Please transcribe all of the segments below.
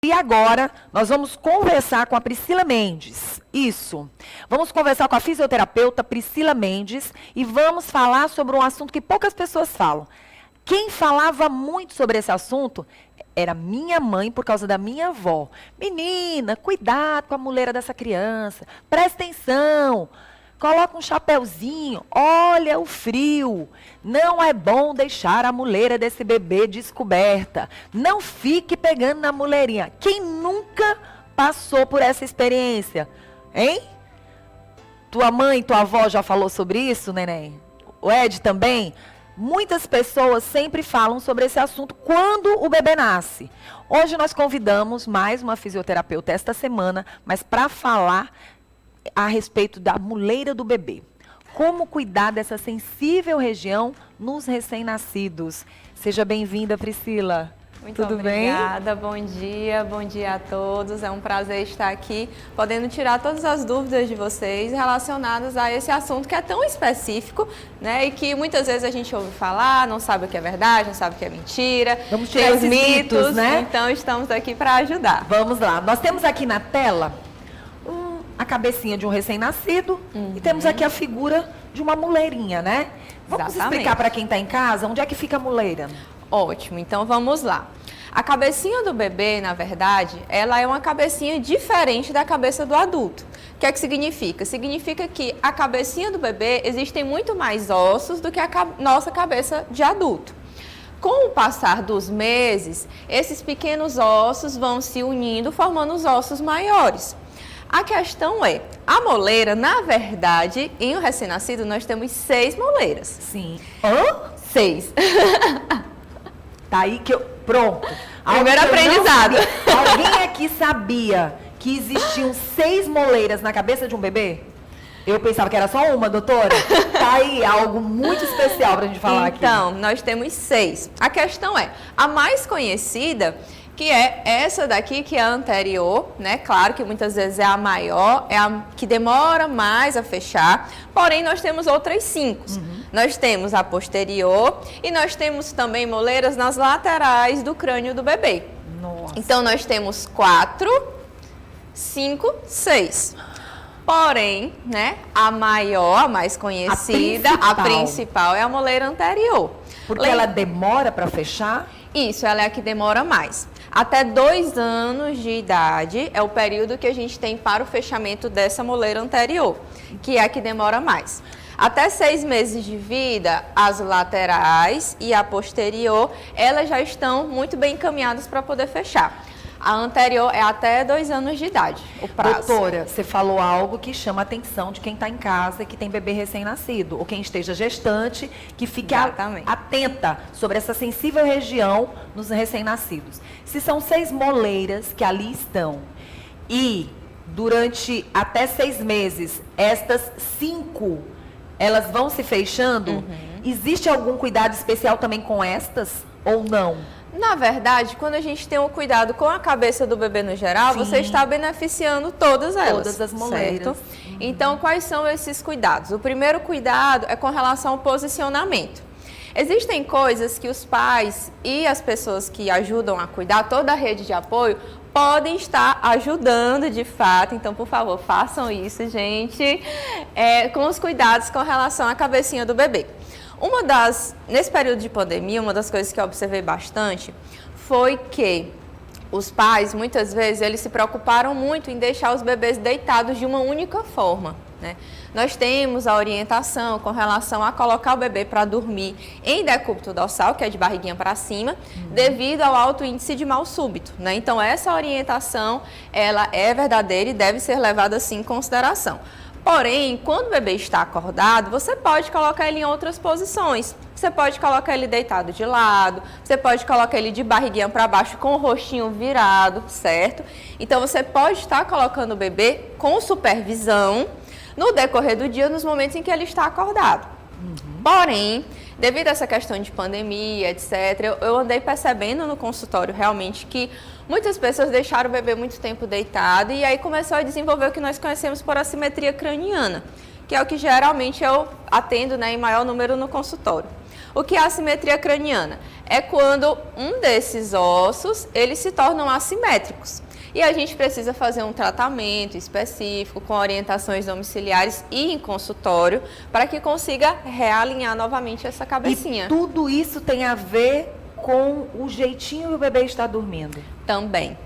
E agora, nós vamos conversar com a Priscila Mendes. Isso. Vamos conversar com a fisioterapeuta Priscila Mendes e vamos falar sobre um assunto que poucas pessoas falam. Quem falava muito sobre esse assunto era minha mãe, por causa da minha avó. Menina, cuidado com a muleira dessa criança. Presta atenção. Coloca um chapéuzinho. Olha o frio. Não é bom deixar a muleira desse bebê descoberta. Não fique pegando na muleirinha. Quem nunca passou por essa experiência? Hein? Tua mãe, tua avó já falou sobre isso, neném? O Ed também? Muitas pessoas sempre falam sobre esse assunto quando o bebê nasce. Hoje nós convidamos mais uma fisioterapeuta esta semana, mas para falar a respeito da muleira do bebê. Como cuidar dessa sensível região nos recém-nascidos. Seja bem-vinda, Priscila. Muito obrigada, bom dia a todos. É um prazer estar aqui, podendo tirar todas as dúvidas de vocês relacionadas a esse assunto que é tão específico, né? E que muitas vezes a gente ouve falar, não sabe o que é verdade, não sabe o que é mentira. Vamos tirar os mitos, né? Então estamos aqui para ajudar. Vamos lá. Nós temos aqui na tela a cabecinha de um recém-nascido e temos aqui a figura de uma muleirinha, né? Vamos explicar para quem está em casa onde é que fica a muleira. Ótimo, então vamos lá. A cabecinha do bebê, na verdade, ela é uma cabecinha diferente da cabeça do adulto. O que é que significa? Significa que a cabecinha do bebê existem muito mais ossos do que a nossa cabeça de adulto. Com o passar dos meses, esses pequenos ossos vão se unindo, formando os ossos maiores. A questão é, a moleira, na verdade, em um recém-nascido, nós temos 6 moleiras. Sim. 6. Tá aí que eu... Pronto. Primeiro aprendizado. Alguém aqui sabia que existiam 6 moleiras na cabeça de um bebê? Eu pensava que era só uma, doutora. Tá aí algo muito especial pra gente falar aqui. Então, nós temos 6. A questão é, a mais conhecida, que é essa daqui, que é a anterior, né? Claro que muitas vezes é a maior, é a que demora mais a fechar, porém nós temos outras 5. Nós temos a posterior e nós temos também moleiras nas laterais do crânio do bebê. Nossa. Então nós temos 4, 5, 6. Porém, né, a maior, a mais conhecida, a principal é a moleira anterior. Porque ela demora para fechar? Isso, ela é a que demora mais. Até 2 anos de idade é o período que a gente tem para o fechamento dessa moleira anterior, que é a que demora mais. Até 6 meses de vida, as laterais e a posterior, elas já estão muito bem encaminhadas para poder fechar. A anterior é até 2 anos de idade, o prazo. Doutora, você falou algo que chama a atenção de quem está em casa e que tem bebê recém-nascido, ou quem esteja gestante, que fique atenta sobre essa sensível região nos recém-nascidos. Se são 6 moleiras que ali estão e durante até 6 meses, estas 5, elas vão se fechando, existe algum cuidado especial também com estas ou não? Na verdade, quando a gente tem um cuidado com a cabeça do bebê no geral, você está beneficiando todas elas. Todas as moleiras. Certo? Então, quais são esses cuidados? O primeiro cuidado é com relação ao posicionamento. Existem coisas que os pais e as pessoas que ajudam a cuidar, toda a rede de apoio, podem estar ajudando de fato. Então, por favor, façam isso, gente, com os cuidados com relação à cabecinha do bebê. Nesse período de pandemia, uma das coisas que eu observei bastante foi que os pais, muitas vezes, eles se preocuparam muito em deixar os bebês deitados de uma única forma, né? Nós temos a orientação com relação a colocar o bebê para dormir em decúbito dorsal, que é de barriguinha para cima, devido ao alto índice de mal súbito, né? Então, essa orientação, ela é verdadeira e deve ser levada, assim, em consideração. Porém, quando o bebê está acordado, você pode colocar ele em outras posições. Você pode colocar ele deitado de lado, você pode colocar ele de barriguinha para baixo com o rostinho virado, certo? Então, você pode estar colocando o bebê com supervisão no decorrer do dia, nos momentos em que ele está acordado. Porém, devido a essa questão de pandemia, etc., eu andei percebendo no consultório realmente que muitas pessoas deixaram o bebê muito tempo deitado e aí começou a desenvolver o que nós conhecemos por assimetria craniana, que é o que geralmente eu atendo, né, em maior número no consultório. O que é assimetria craniana? É quando um desses ossos, eles se tornam assimétricos. E a gente precisa fazer um tratamento específico com orientações domiciliares e em consultório para que consiga realinhar novamente essa cabecinha. E tudo isso tem a ver com o jeitinho que o bebê está dormindo? Também.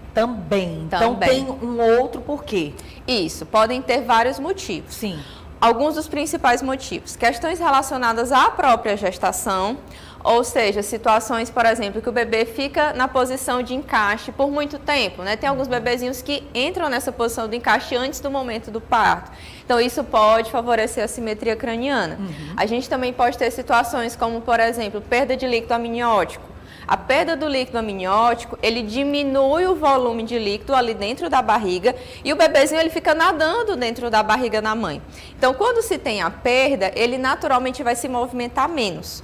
Então tem um outro porquê. Isso, podem ter vários motivos. Sim. Alguns dos principais motivos. Questões relacionadas à própria gestação, ou seja, situações, por exemplo, que o bebê fica na posição de encaixe por muito tempo, né? Tem alguns bebezinhos que entram nessa posição de encaixe antes do momento do parto. Então, isso pode favorecer a simetria craniana. A gente também pode ter situações como, por exemplo, perda de líquido amniótico. A perda do líquido amniótico, ele diminui o volume de líquido ali dentro da barriga e o bebezinho ele fica nadando dentro da barriga da mãe. Então, quando se tem a perda, ele naturalmente vai se movimentar menos.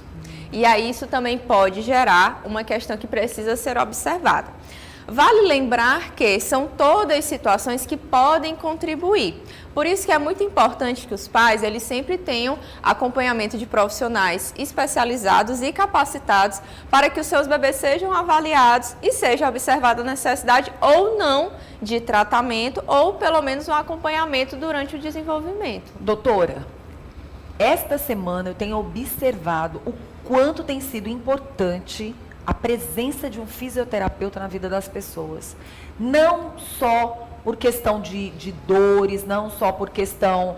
E aí isso também pode gerar uma questão que precisa ser observada. Vale lembrar que são todas situações que podem contribuir. Por isso que é muito importante que os pais eles sempre tenham acompanhamento de profissionais especializados e capacitados para que os seus bebês sejam avaliados e seja observada a necessidade ou não de tratamento ou pelo menos um acompanhamento durante o desenvolvimento. Doutora, esta semana eu tenho observado o quanto tem sido importante a presença de um fisioterapeuta na vida das pessoas. Não só por questão de dores, não só por questão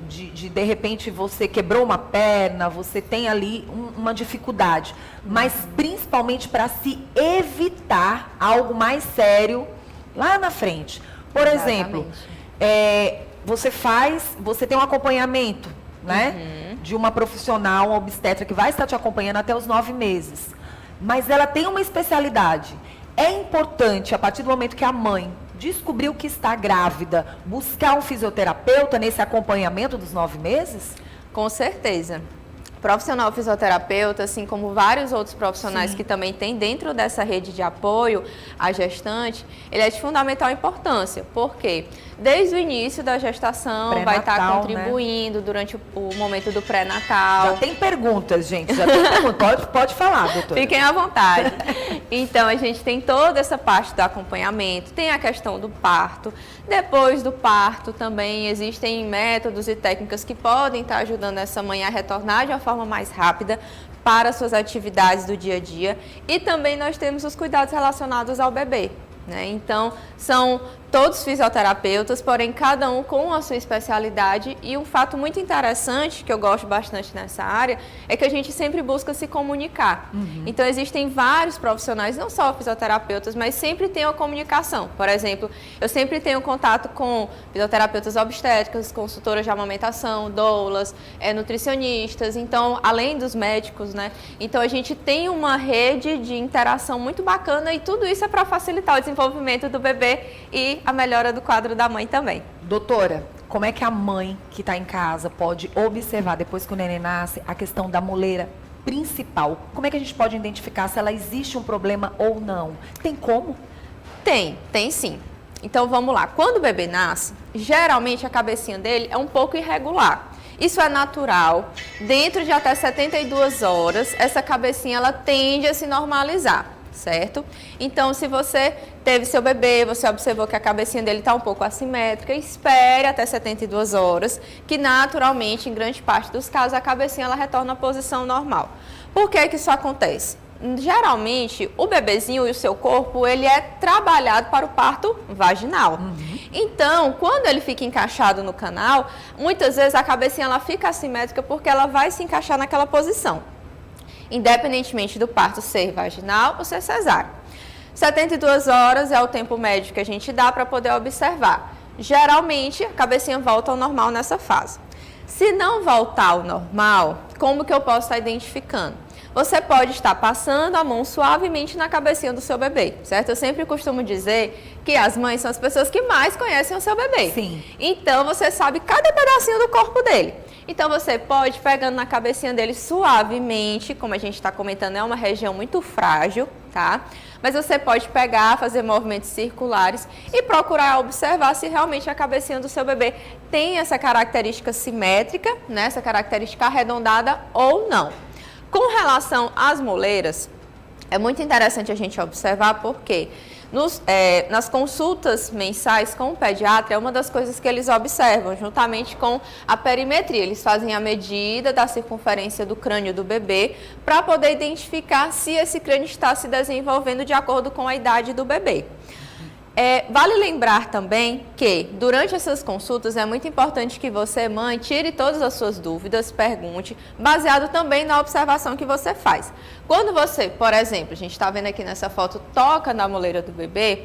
de repente você quebrou uma perna, você tem ali uma dificuldade, mas principalmente para se evitar algo mais sério lá na frente. Por exemplo, você tem um acompanhamento, né? De uma profissional, uma obstetra que vai estar te acompanhando até os 9 meses. Mas ela tem uma especialidade. É importante, a partir do momento que a mãe descobriu que está grávida, buscar um fisioterapeuta nesse acompanhamento dos 9 meses? Com certeza. O profissional fisioterapeuta, assim como vários outros profissionais que também tem dentro dessa rede de apoio à gestante, ele é de fundamental importância. Por quê? Desde o início da gestação, vai estar contribuindo, né? Durante o momento do pré-natal. Já tem perguntas, gente. Já tem perguntas. Pode falar, doutora. Fiquem à vontade. Então, a gente tem toda essa parte do acompanhamento, tem a questão do parto. Depois do parto, também existem métodos e técnicas que podem estar ajudando essa mãe a retornar de uma forma mais rápida para suas atividades do dia a dia. E também nós temos os cuidados relacionados ao bebê, né? Então, são todos fisioterapeutas, porém cada um com a sua especialidade, e um fato muito interessante que eu gosto bastante nessa área é que a gente sempre busca se comunicar. Então existem vários profissionais, não só fisioterapeutas, mas sempre tem uma comunicação. Por exemplo, eu sempre tenho contato com fisioterapeutas obstétricas, consultoras de amamentação, doulas, nutricionistas, então além dos médicos, né? Então a gente tem uma rede de interação muito bacana e tudo isso é para facilitar o desenvolvimento do bebê e a melhora do quadro da mãe também. Doutora, como é que a mãe que está em casa pode observar, depois que o neném nasce, a questão da moleira principal? Como é que a gente pode identificar se ela existe um problema ou não? Tem como? Tem sim. Então vamos lá. Quando o bebê nasce, geralmente a cabecinha dele é um pouco irregular. Isso é natural. Dentro de até 72 horas, essa cabecinha ela tende a se normalizar. Certo? Então, se você teve seu bebê, você observou que a cabecinha dele está um pouco assimétrica, espere até 72 horas, que naturalmente, em grande parte dos casos, a cabecinha ela retorna à posição normal. Por que que isso acontece? Geralmente, o bebezinho e o seu corpo, ele é trabalhado para o parto vaginal. Então, quando ele fica encaixado no canal, muitas vezes a cabecinha ela fica assimétrica porque ela vai se encaixar naquela posição, independentemente do parto ser vaginal ou ser cesárea. 72 horas é o tempo médio que a gente dá para poder observar. Geralmente, a cabecinha volta ao normal nessa fase. Se não voltar ao normal, como que eu posso estar identificando? Você pode estar passando a mão suavemente na cabecinha do seu bebê, certo? Eu sempre costumo dizer que as mães são as pessoas que mais conhecem o seu bebê. Sim. Então, você sabe cada pedacinho do corpo dele. Então, você pode, pegando na cabecinha dele suavemente, como a gente está comentando, é uma região muito frágil, tá? Mas você pode pegar, fazer movimentos circulares e procurar observar se realmente a cabecinha do seu bebê tem essa característica simétrica, né? Essa característica arredondada ou não. Com relação às moleiras, é muito interessante a gente observar porque nas consultas mensais com o pediatra, é uma das coisas que eles observam, juntamente com a perimetria. Eles fazem a medida da circunferência do crânio do bebê para poder identificar se esse crânio está se desenvolvendo de acordo com a idade do bebê. Vale lembrar também que, durante essas consultas, é muito importante que você, mãe, tire todas as suas dúvidas, pergunte, baseado também na observação que você faz. Quando você, por exemplo, a gente está vendo aqui nessa foto, toca na moleira do bebê,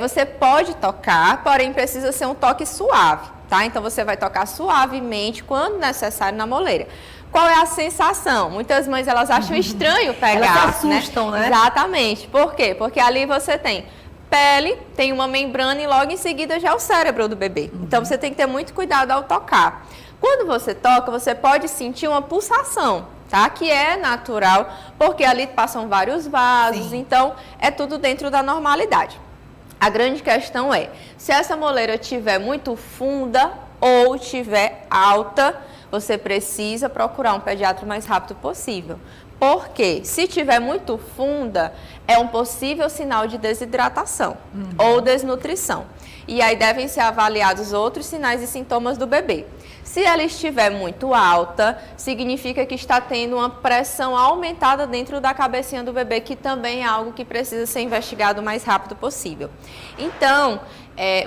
você pode tocar, porém precisa ser um toque suave, tá? Então, você vai tocar suavemente, quando necessário, na moleira. Qual é a sensação? Muitas mães, elas acham estranho pegar, elas se assustam, né? Exatamente. Por quê? Porque ali você tem pele, tem uma membrana e logo em seguida já é o cérebro do bebê. Então, você tem que ter muito cuidado ao tocar. Quando você toca, você pode sentir uma pulsação, tá? Que é natural, porque ali passam vários vasos, então é tudo dentro da normalidade. A grande questão é, se essa moleira estiver muito funda ou estiver alta, você precisa procurar um pediatra o mais rápido possível. Porque se tiver muito funda, é um possível sinal de desidratação ou desnutrição. E aí devem ser avaliados outros sinais e sintomas do bebê. Se ela estiver muito alta, significa que está tendo uma pressão aumentada dentro da cabecinha do bebê, que também é algo que precisa ser investigado o mais rápido possível. Então,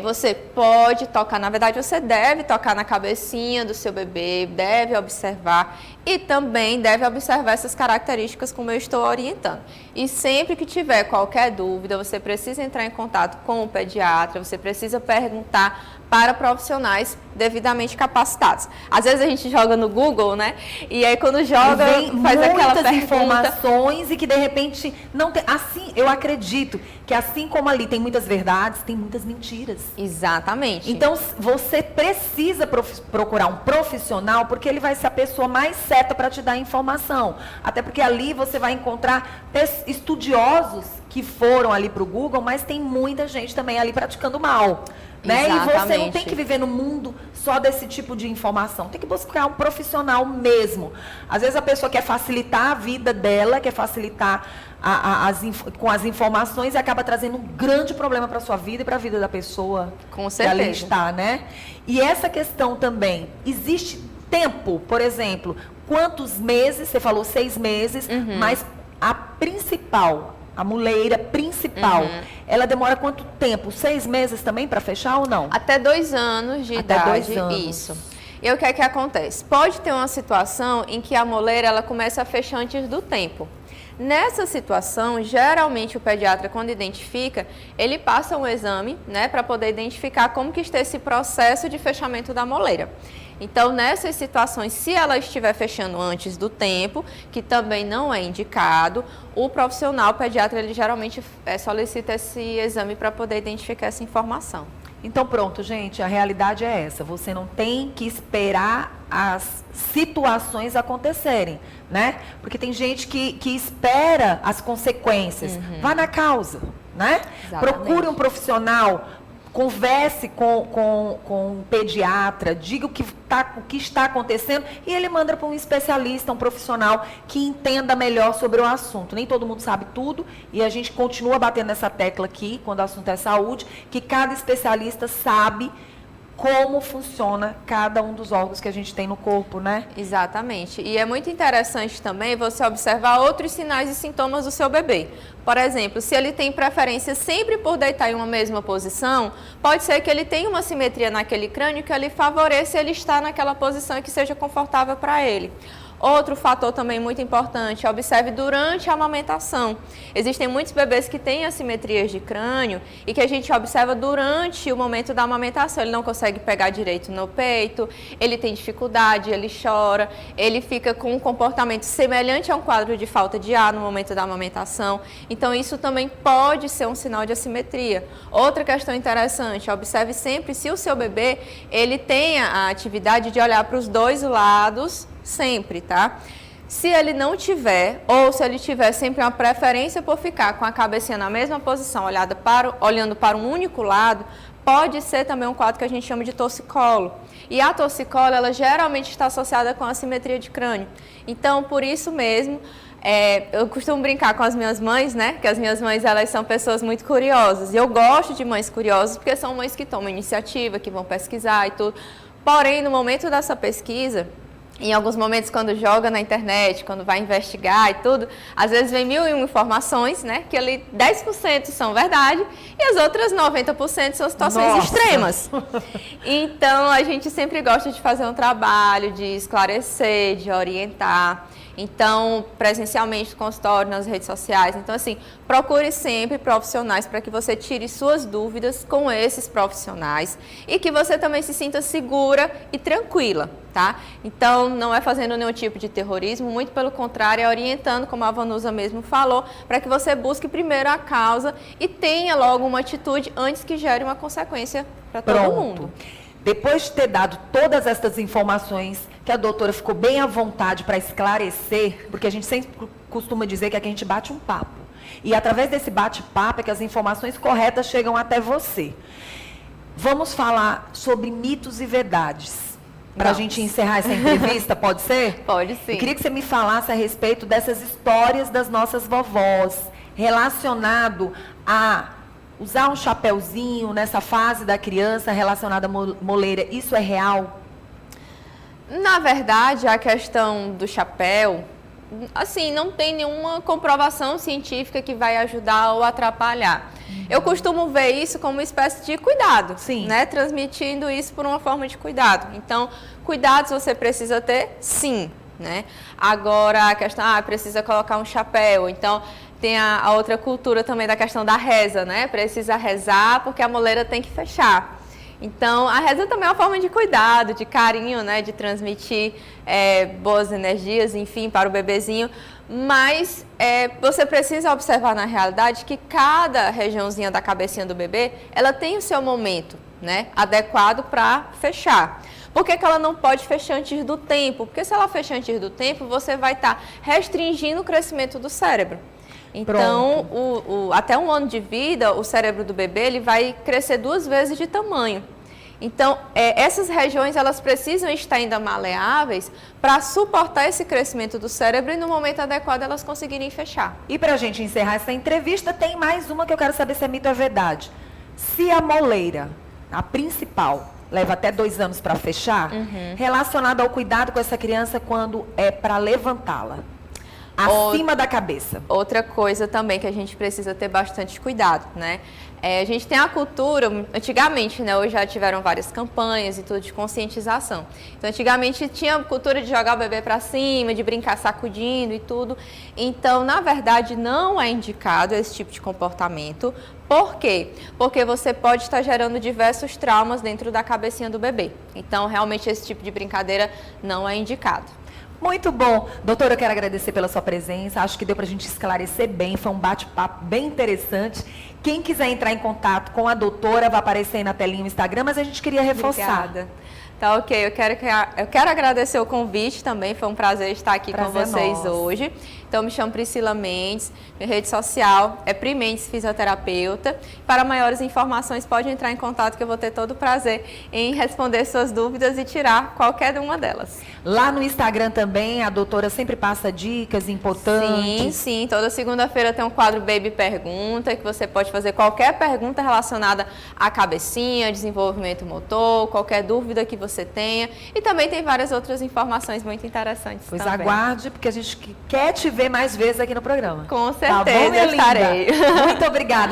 você pode tocar, na verdade você deve tocar na cabecinha do seu bebê, deve observar e também deve observar essas características como eu estou orientando. E sempre que tiver qualquer dúvida, você precisa entrar em contato com o pediatra, você precisa perguntar para profissionais devidamente capacitados. Às vezes a gente joga no Google, né? E aí quando joga, faz aquela pergunta. Informações e que de repente não tem. Assim, eu acredito que assim como ali tem muitas verdades, tem muitas mentiras. Exatamente. Então você precisa procurar um profissional, porque ele vai ser a pessoa mais certa para te dar informação. Até porque ali você vai encontrar estudiosos que foram ali para o Google, mas tem muita gente também ali praticando mal. Né? E você não tem que viver no mundo só desse tipo de informação. Tem que buscar um profissional mesmo. Às vezes a pessoa quer facilitar a vida dela, quer facilitar com as informações e acaba trazendo um grande problema para a sua vida e para a vida da pessoa com certeza. Que ali está, né? E essa questão também, existe tempo, por exemplo, quantos meses, você falou 6 meses, mas a principal... A moleira principal, ela demora quanto tempo? 6 meses também para fechar ou não? Até 2 anos de idade. Até 2 anos. Isso. E o que é que acontece? Pode ter uma situação em que a moleira ela começa a fechar antes do tempo. Nessa situação, geralmente o pediatra, quando identifica, ele passa um exame, né, para poder identificar como que está esse processo de fechamento da moleira. Então, nessas situações, se ela estiver fechando antes do tempo, que também não é indicado, o profissional pediatra, ele geralmente solicita esse exame para poder identificar essa informação. Então, pronto, gente, a realidade é essa. Você não tem que esperar as situações acontecerem, né? Porque tem gente que espera as consequências. Vá na causa, né? Exatamente. Procure um profissional. Converse com um pediatra, diga o que está acontecendo e ele manda para um especialista, um profissional que entenda melhor sobre o assunto. Nem todo mundo sabe tudo e a gente continua batendo nessa tecla aqui, quando o assunto é saúde, que cada especialista sabe como funciona cada um dos órgãos que a gente tem no corpo, né? Exatamente. E é muito interessante também você observar outros sinais e sintomas do seu bebê. Por exemplo, se ele tem preferência sempre por deitar em uma mesma posição, pode ser que ele tenha uma simetria naquele crânio que ele favoreça ele estar naquela posição e que seja confortável para ele. Outro fator também muito importante, observe durante a amamentação. Existem muitos bebês que têm assimetrias de crânio e que a gente observa durante o momento da amamentação. Ele não consegue pegar direito no peito, ele tem dificuldade, ele chora, ele fica com um comportamento semelhante a um quadro de falta de ar no momento da amamentação. Então, isso também pode ser um sinal de assimetria. Outra questão interessante, observe sempre se o seu bebê ele tem a atividade de olhar para os 2 lados, sempre, tá? Se ele não tiver, ou se ele tiver sempre uma preferência por ficar com a cabecinha na mesma posição, olhando para um único lado, pode ser também um quadro que a gente chama de torcicolo. E a torcicolo, ela geralmente está associada com a assimetria de crânio. Então, por isso mesmo, eu costumo brincar com as minhas mães, né? Que as minhas mães, elas são pessoas muito curiosas. E eu gosto de mães curiosas porque são mães que tomam iniciativa, que vão pesquisar e tudo. Porém, no momento dessa pesquisa, em alguns momentos, quando joga na internet, quando vai investigar e tudo, às vezes vem 1001 informações, né? Que ali 10% são verdade e as outras 90% são situações extremas. Então, a gente sempre gosta de fazer um trabalho de esclarecer, de orientar. Então, presencialmente no consultório, nas redes sociais. Então, assim, procure sempre profissionais para que você tire suas dúvidas com esses profissionais e que você também se sinta segura e tranquila, tá? Então, não é fazendo nenhum tipo de terrorismo, muito pelo contrário, é orientando, como a Vanusa mesmo falou, para que você busque primeiro a causa e tenha logo uma atitude antes que gere uma consequência para todo mundo. Depois de ter dado todas essas informações, que a doutora ficou bem à vontade para esclarecer, porque a gente sempre costuma dizer que aqui a gente bate um papo. E através desse bate-papo é que as informações corretas chegam até você. Vamos falar sobre mitos e verdades. Para a gente encerrar essa entrevista, pode ser? Pode sim. Eu queria que você me falasse a respeito dessas histórias das nossas vovós, relacionado a usar um chapéuzinho nessa fase da criança relacionada à moleira. Isso é real? Na verdade, a questão do chapéu, assim, não tem nenhuma comprovação científica que vai ajudar ou atrapalhar. Eu costumo ver isso como uma espécie de cuidado, sim, né? Transmitindo isso por uma forma de cuidado. Então, cuidados você precisa ter, sim, né? Agora, a questão, precisa colocar um chapéu, então tem a outra cultura também da questão da reza, né? Precisa rezar porque a moleira tem que fechar. Então, a reza também é uma forma de cuidado, de carinho, né? De transmitir boas energias, enfim, para o bebezinho. Mas você precisa observar na realidade que cada regiãozinha da cabecinha do bebê, ela tem o seu momento, né? Adequado para fechar. Por que ela não pode fechar antes do tempo? Porque se ela fechar antes do tempo, você vai estar restringindo o crescimento do cérebro. Então, até 1 ano de vida, o cérebro do bebê ele vai crescer 2 vezes de tamanho. Então, essas regiões elas precisam estar ainda maleáveis para suportar esse crescimento do cérebro e no momento adequado elas conseguirem fechar. E para a gente encerrar essa entrevista, tem mais uma que eu quero saber se é mito ou é verdade. Se a moleira, a principal, leva até 2 anos para fechar, relacionada ao cuidado com essa criança quando é para levantá-la acima da cabeça. Outra coisa também que a gente precisa ter bastante cuidado, né? A gente tem a cultura, antigamente, né? Hoje já tiveram várias campanhas e tudo de conscientização. Então, antigamente tinha a cultura de jogar o bebê para cima, de brincar sacudindo e tudo. Então, na verdade, não é indicado esse tipo de comportamento. Por quê? Porque você pode estar gerando diversos traumas dentro da cabecinha do bebê. Então, realmente, esse tipo de brincadeira não é indicado. Muito bom. Doutora, eu quero agradecer pela sua presença. Acho que deu para a gente esclarecer bem. Foi um bate-papo bem interessante. Quem quiser entrar em contato com a doutora, vai aparecer aí na telinha o Instagram, mas a gente queria reforçar. Obrigada. Tá ok, eu quero agradecer o convite também, foi um prazer estar aqui com vocês hoje. Então, me chamo Priscila Mendes, minha rede social é Pri Mendes Fisioterapeuta. Para maiores informações, pode entrar em contato que eu vou ter todo o prazer em responder suas dúvidas e tirar qualquer uma delas. Lá no Instagram também, a doutora sempre passa dicas importantes. Sim, toda segunda-feira tem um quadro Baby Pergunta, que você pode fazer qualquer pergunta relacionada à cabecinha, desenvolvimento motor, qualquer dúvida que você tenha. E também tem várias outras informações muito interessantes. Pois também. Aguarde, porque a gente quer te ver mais vezes aqui no programa. Com certeza, tá bom, minha estarei. linda? Muito obrigada.